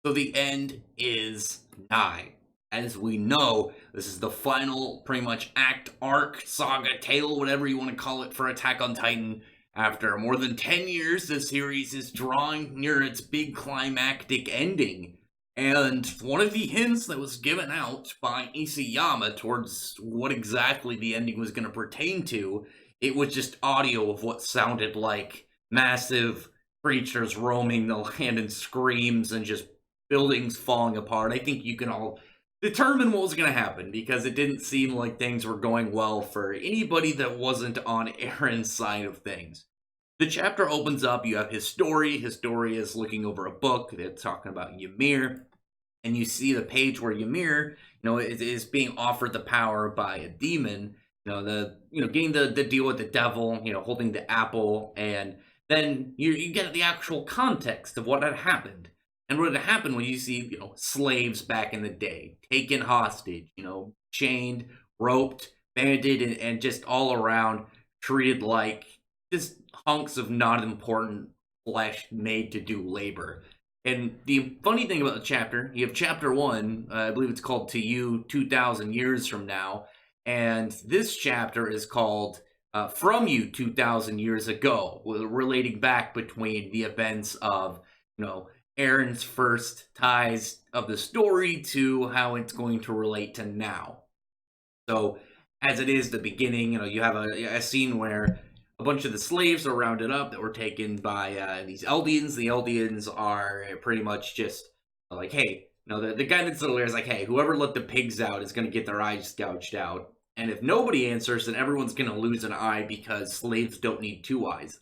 So the end is nigh. As we know, this is the final, pretty much act, arc, saga, tale, whatever you want to call it, for Attack on Titan. After more than 10 years, the series is drawing near its big climactic ending. And one of the hints that was given out by Isayama towards what exactly the ending was going to pertain to, it was just audio of what sounded like massive creatures roaming the land and screams and just buildings falling apart. I think you can all determine what was going to happen because it didn't seem like things were going well for anybody that wasn't on Aaron's side of things. The chapter opens up, you have his story. His story is looking over a book that's talking about Ymir, and you see the page where Ymir, is being offered the power by a demon, getting the deal with the devil, holding the apple, and then you get the actual context of what had happened. And what had happened when you see, slaves back in the day, taken hostage, chained, roped, banded, and just all around treated like just hunks of not important flesh made to do labor. And the funny thing about the chapter, you have chapter one, I believe it's called To You 2,000 Years From Now, and this chapter is called From You 2,000 Years Ago, relating back between the events of, Aaron's first ties of the story to how it's going to relate to now. So, as it is the beginning, you have a scene where a bunch of the slaves are rounded up that were taken by these Eldians. The Eldians are pretty much just like, hey, the guy that's there is like, hey, whoever let the pigs out is going to get their eyes gouged out. And if nobody answers, then everyone's going to lose an eye because slaves don't need two eyes.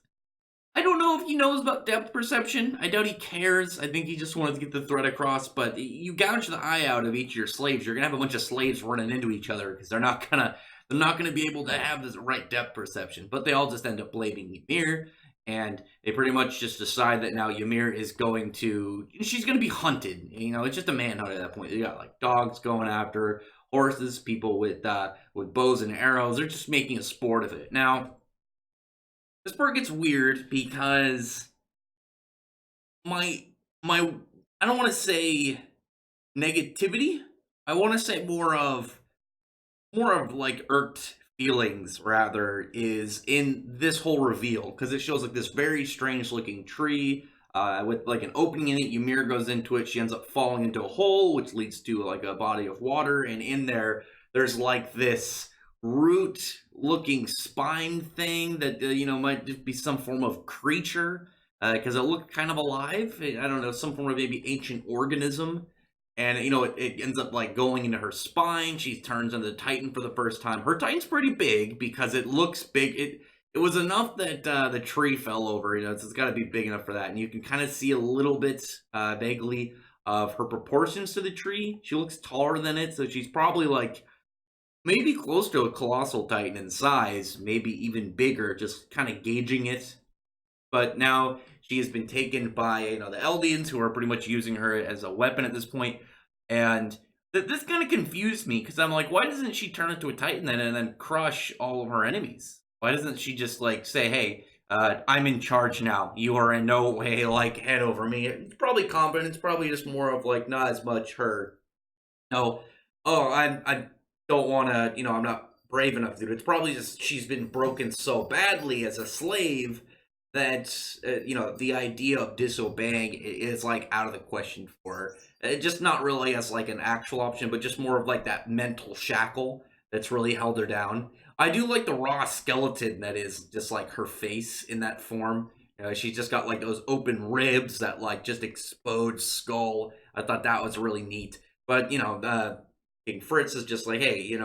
I don't know if he knows about depth perception. I doubt he cares. I think he just wanted to get the thread across. But you gouge the eye out of each of your slaves, you're gonna have a bunch of slaves running into each other because they're not gonna be able to have the right depth perception. But they all just end up blaming Ymir, and they pretty much just decide that now Ymir is she's gonna be hunted. It's just a manhunt at that point. You got like dogs going after her, horses, people with bows and arrows. They're just making a sport of it now. This part gets weird because my I don't want to say negativity. I want to say more of like irked feelings rather is in this whole reveal because it shows like this very strange looking tree with like an opening in it. Ymir goes into it. She ends up falling into a hole, which leads to like a body of water, and in there's like this root looking spine thing that might just be some form of creature because it looked kind of alive. I don't know, some form of maybe ancient organism. And it ends up like going into her spine. She turns into the Titan for the first time. Her Titan's pretty big because it looks big. It was enough that the tree fell over. It's got to be big enough for that. And you can kind of see a little bit vaguely of her proportions to the tree. She looks taller than it, so she's probably like maybe close to a colossal titan in size, maybe even bigger, just kind of gauging it. But now she has been taken by, the Eldians, who are pretty much using her as a weapon at this point. And this kind of confused me, because I'm like, why doesn't she turn into a titan then and then crush all of her enemies? Why doesn't she just, like, say, hey, I'm in charge now. You are in no way, like, head over me. It's probably confident. It's probably just more of, like, not as much her. No, I don't want to, I'm not brave enough to do it. It's probably just she's been broken so badly as a slave that, the idea of disobeying is, like, out of the question for her. Just not really as, like, an actual option, but just more of, like, that mental shackle that's really held her down. I do like the raw skeleton that is just, like, her face in that form. She's just got, like, those open ribs, that, like, just exposed skull. I thought that was really neat. But, King Fritz is just like, hey,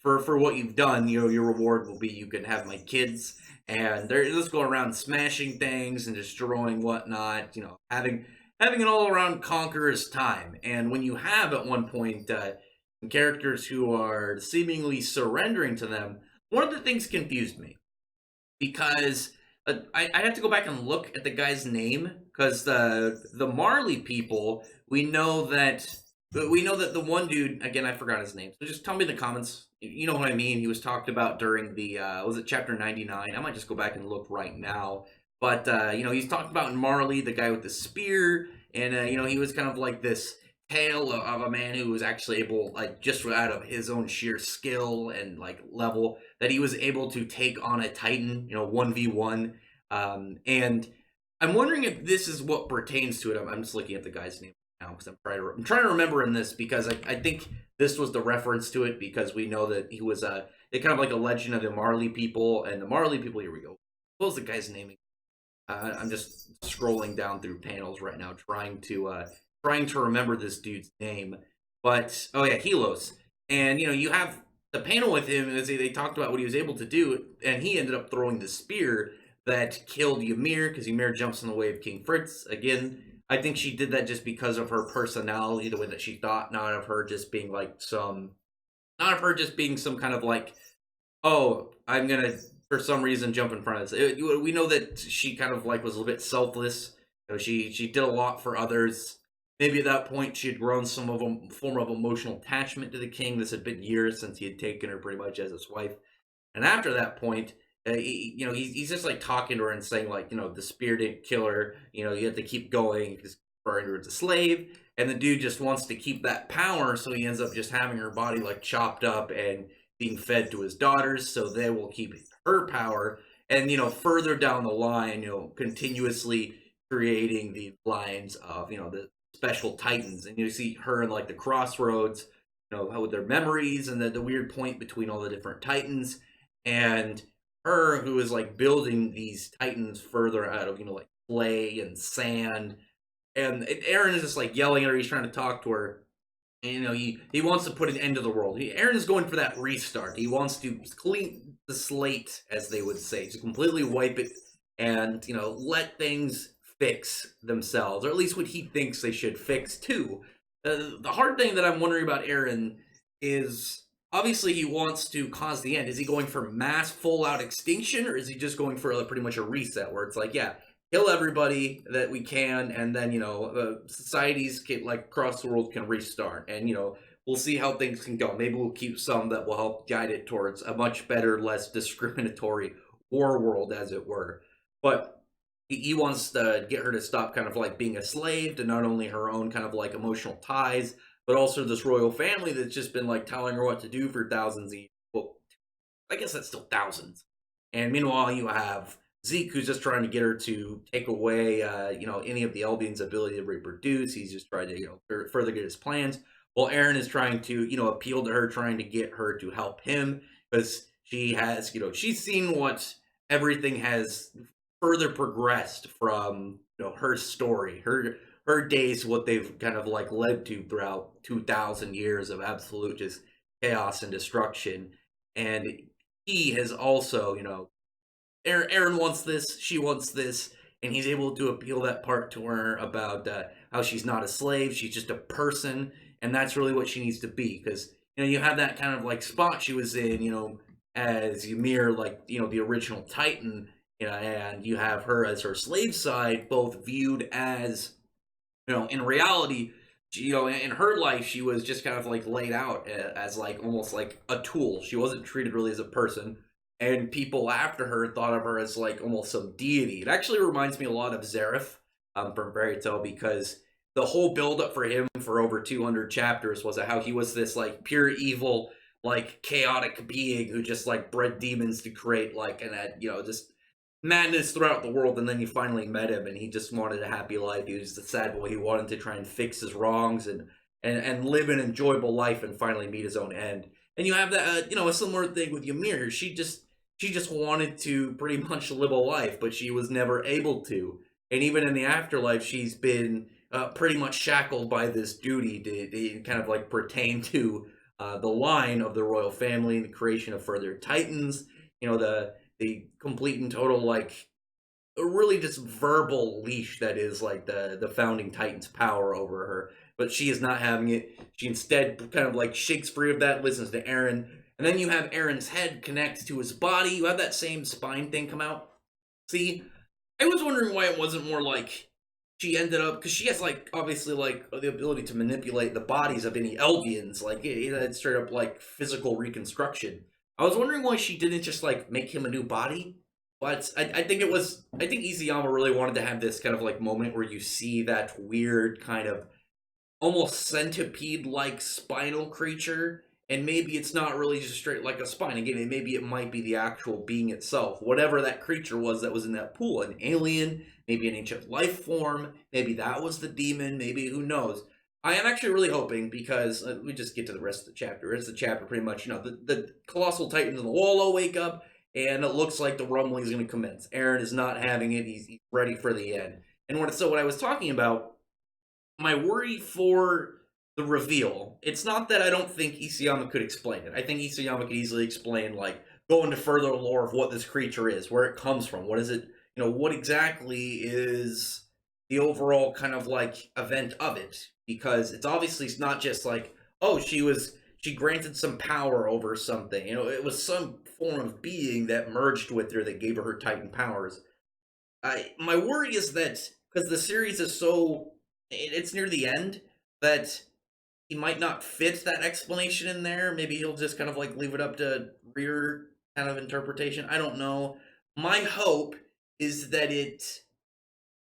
for what you've done, your reward will be you can have my kids, and they're just going around smashing things and destroying whatnot, having an all around conqueror's time. And when you have at one point characters who are seemingly surrendering to them, one of the things confused me because I have to go back and look at the guy's name because the Marley people, we know that the one dude, again, I forgot his name. So just tell me in the comments. You know what I mean? He was talked about during the, was it chapter 99? I might just go back and look right now. But, he's talked about in Marley, the guy with the spear. and he was kind of like this tale of a man who was actually able, like, just out of his own sheer skill and like level, that he was able to take on a Titan, 1v1. And I'm wondering if this is what pertains to it. I'm just looking at the guy's name now because I'm trying to remember in this, because I think this was the reference to it, because we know that he was kind of like a legend of the Marley people, and the Marley people. Here we go. What was the guy's name? I'm just scrolling down through panels right now, trying to remember this dude's name. But oh yeah, Helos. And you have the panel with him as they talked about what he was able to do, and he ended up throwing the spear that killed Ymir, because Ymir jumps in the way of King Fritz. Again, I think she did that just because of her personality, the way that she thought, not of her just being some kind of like, oh, I'm gonna for some reason jump in front of this. We know that she kind of like was a little bit selfless. She did a lot for others. Maybe at that point she had grown some of a form of emotional attachment to the king. This had been years since he had taken her pretty much as his wife, and after that point, he's just like talking to her and saying like, the spear didn't kill her. You have to keep going, because referring to her as a slave, and the dude just wants to keep that power, so he ends up just having her body like chopped up and being fed to his daughters, so they will keep her power. And further down the line, continuously creating the lines of the special titans, and you see her in like the crossroads, how with their memories, and the weird point between all the different titans, and her who is like building these titans further out of like clay and sand. And Eren is just like yelling at her. He's trying to talk to her. And, he wants to put an end to the world. Eren is going for that restart. He wants to clean the slate, as they would say, to completely wipe it, and let things fix themselves, or at least what he thinks they should fix too. The hard thing that I'm wondering about Eren is, obviously he wants to cause the end. Is he going for mass full out extinction, or is he just going for pretty much a reset, where it's like, yeah, kill everybody that we can, and then societies can, like, across the world can restart, and we'll see how things can go. Maybe we'll keep some that will help guide it towards a much better, less discriminatory war world, as it were. But he wants to get her to stop kind of like being a slave to not only her own kind of like emotional ties, but also this royal family that's just been like telling her what to do for thousands of years. Well, I guess that's still thousands. And meanwhile, you have Zeke, who's just trying to get her to take away, any of the Eldians' ability to reproduce. He's just trying to, further get his plans. While Eren is trying to, appeal to her, trying to get her to help him, because she has, she's seen what everything has further progressed from, her story, her days, what they've kind of like led to throughout 2,000 years of absolute just chaos and destruction. And he has also, Eren wants this, she wants this, and he's able to appeal that part to her about how she's not a slave, she's just a person, and that's really what she needs to be. Because you have that kind of like spot she was in, as Ymir, like the original Titan, and you have her as her slave side, both viewed as, in reality, in her life, she was just kind of like laid out as like almost like a tool. She wasn't treated really as a person, and people after her thought of her as like almost some deity. It actually reminds me a lot of Zareth from Fairy Tail, because the whole build up for him for over 200 chapters was how he was this like pure evil, like chaotic being who just like bred demons to create like just madness throughout the world. And then you finally met him, and he just wanted a happy life. He was the sad boy. He wanted to try and fix his wrongs and live an enjoyable life and finally meet his own end. And you have that a similar thing with Ymir. She just wanted to pretty much live a life, but she was never able to. And even in the afterlife, she's been pretty much shackled by this duty to kind of like pertain to the line of the royal family, the creation of further titans, the complete and total, like, really just verbal leash that is like the founding titan's power over her. But she is not having it. She instead kind of like shakes free of that, listens to Eren. And then you have Eren's head connect to his body. You have that same spine thing come out. See, I was wondering why it wasn't more like she ended up, because she has like obviously like the ability to manipulate the bodies of any Eldians, like it's straight up like physical reconstruction. I was wondering why she didn't just like make him a new body, But I think I think Isayama really wanted to have this kind of like moment where you see that weird kind of almost centipede like spinal creature, and maybe it's not really just straight like a spine. Again, maybe it might be the actual being itself, whatever that creature was that was in that pool, an alien, maybe an ancient life form, maybe that was the demon, maybe who knows. I am actually really hoping because we just get to the rest of the chapter. It's the chapter pretty much, the colossal titans in the wall all wake up, and it looks like the rumbling is going to commence. Eren is not having it; he's ready for the end. And what I was talking about, my worry for the reveal, it's not that I don't think Isayama could explain it. I think Isayama could easily explain, like, go into further lore of what this creature is, where it comes from, what is it, what exactly is the overall kind of like event of it. Because it's obviously not just like, oh, she granted some power over something. It was some form of being that merged with her that gave her Titan powers. My worry is that because the series is so it's near the end that he might not fit that explanation in there. Maybe he'll just kind of like leave it up to rear kind of interpretation. I don't know. My hope is that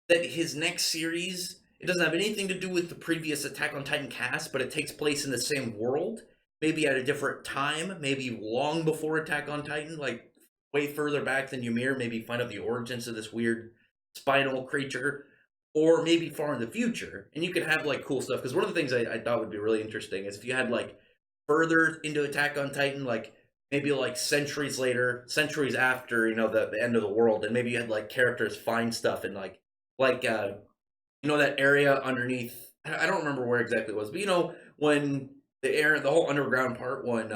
his next series, it doesn't have anything to do with the previous Attack on Titan cast, but it takes place in the same world, maybe at a different time, maybe long before Attack on Titan, like way further back than Ymir. Maybe find out the origins of this weird spinal creature, or maybe far in the future. And you could have like cool stuff. Because one of the things I thought would be really interesting is if you had like further into Attack on Titan, like maybe like centuries later, centuries after the end of the world, and maybe you had like characters find stuff and like that area underneath. I don't remember where exactly it was, but when the whole underground part when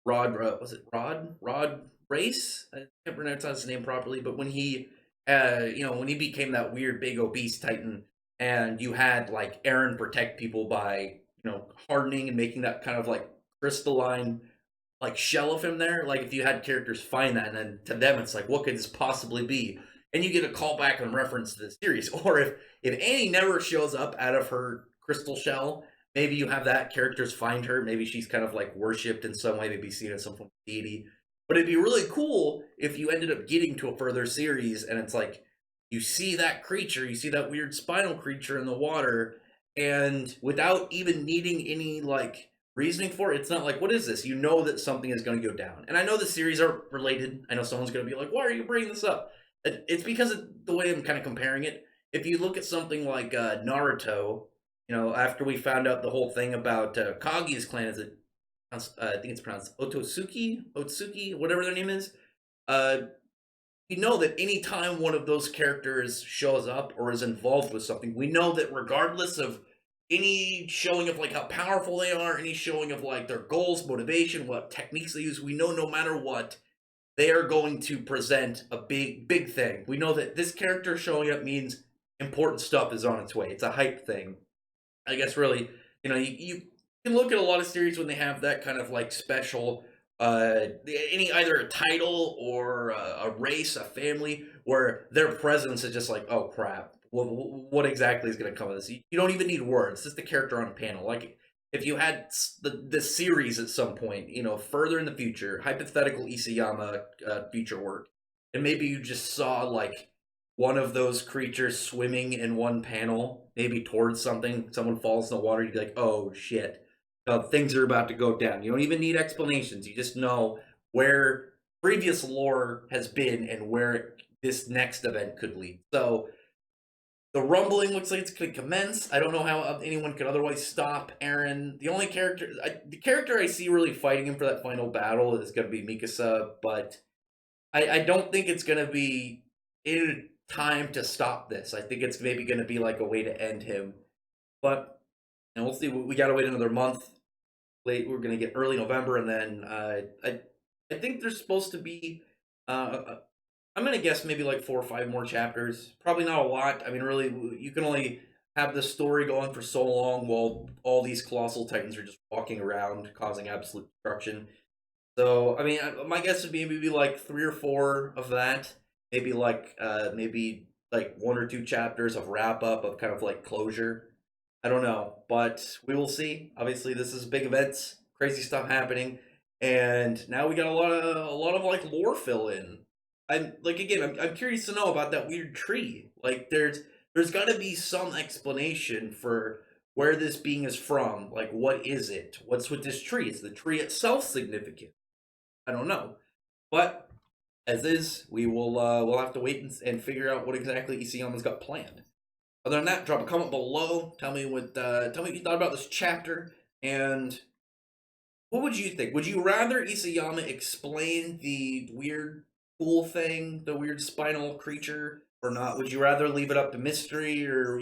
Rod was it Rod Race? I can't pronounce his name properly, but when when he became that weird big obese Titan, and you had like Eren protect people by hardening and making that kind of like crystalline like shell of him there. Like if you had characters find that, and then to them it's like, what could this possibly be? And you get a callback and reference to the series. Or if Annie never shows up out of her crystal shell, maybe you have that characters find her. Maybe she's kind of like worshipped in some way, maybe seen as some form of deity. But it'd be really cool if you ended up getting to a further series and it's like you see that creature, you see that weird spinal creature in the water, and without even needing any like reasoning for it, it's not like, what is this? You know that something is going to go down. And I know the series are related. I know someone's going to be like, why are you bringing this up? It's because of the way I'm kind of comparing it. If you look at something like Naruto, after we found out the whole thing about Kaguya's clan, is it? I think it's pronounced Otsuki, whatever their name is. Uh, you know that anytime one of those characters shows up or is involved with something, we know that regardless of any showing of like how powerful they are, any showing of like their goals, motivation, what techniques they use, we know no matter what, they are going to present a big thing. We know that this character showing up means important stuff is on its way. It's a hype thing. I guess really, you can look at a lot of series when they have that kind of like special any either a title or a race, a family, where their presence is just like, oh crap, what exactly is going to come of this? You don't even need words, just the character on a panel. Like if you had the series at some point, further in the future, hypothetical Isayama future work, and maybe you just saw like one of those creatures swimming in one panel, maybe towards something, someone falls in the water, you'd be like, oh shit, things are about to go down. You don't even need explanations. You just know where previous lore has been and where this next event could lead. So the rumbling looks like it's going to commence. I don't know how anyone could otherwise stop Eren. The character I see really fighting him for that final battle is going to be Mikasa, but I don't think it's going to be in time to stop this. I think it's maybe going to be like a way to end him. But we'll see. We got to wait another month. We're going to get early November, and then I think there's supposed to be. I'm going to guess maybe like 4 or 5 more chapters. Probably not a lot. I mean, really, you can only have this story going for so long while all these colossal titans are just walking around causing absolute destruction. So, I mean, my guess would be maybe like 3 or 4 of that. Maybe like 1 or 2 chapters of wrap up of kind of like closure. I don't know, but we will see. Obviously, this is big events, crazy stuff happening, and now we got a lot of like lore fill in. I'm like again, I'm curious to know about that weird tree. Like there's got to be some explanation for where this being is from. Like what is it? What's with this tree? Is the tree itself significant? I don't know. But as is, we'll have to wait and figure out what exactly Isayama's got planned. Other than that, drop a comment below. Tell me what you thought about this chapter, and what would you think? Would you rather Isayama explain the weird pool thing, the weird spinal creature, or not? Would you rather leave it up to mystery, or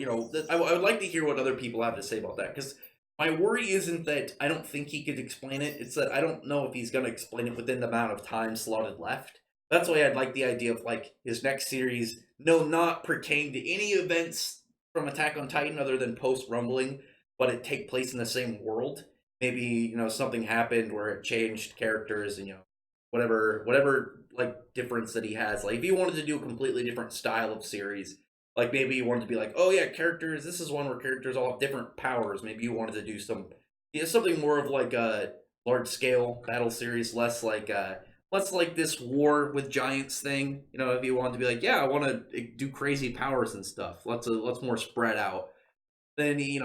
I would like to hear what other people have to say about that, because my worry isn't that I don't think he could explain it; it's that I don't know if he's going to explain it within the amount of time slotted left. That's why I'd like the idea of like his next series, no, not pertain to any events from Attack on Titan other than post Rumbling, but it take place in the same world. Maybe something happened where it changed characters, and whatever like difference that he has. Like if he wanted to do a completely different style of series, like maybe he wanted to be like, oh yeah, characters, this is one where characters all have different powers. Maybe you wanted to do something more of like a large scale battle series, less like this war with giants thing. If you wanted to be like, yeah, I want to do crazy powers and stuff. Let's more spread out. Then he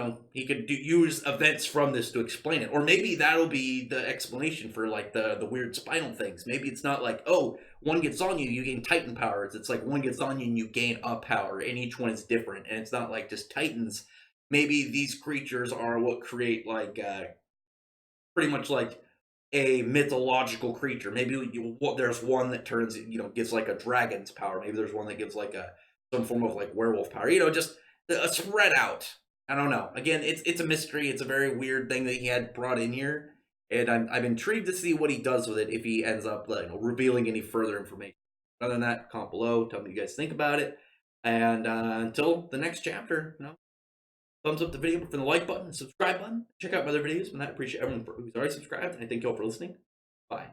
could use events from this to explain it, or maybe that'll be the explanation for like the weird spinal things. Maybe it's not like, oh, one gets on you, you gain Titan powers. It's like one gets on you and you gain a power, and each one is different. And it's not like just Titans. Maybe these creatures are what create like pretty much like a mythological creature. Maybe there's one that turns, gives like a dragon's power. Maybe there's one that gives like a some form of like werewolf power. Just a spread out. I don't know. Again, it's a mystery. It's a very weird thing that he had brought in here, and I'm intrigued to see what he does with it if he ends up revealing any further information. Other than that, comment below. Tell me what you guys think about it. And until the next chapter, thumbs up the video from the like button, subscribe button. Check out my other videos, and I appreciate everyone who's already subscribed. And I thank you all for listening. Bye.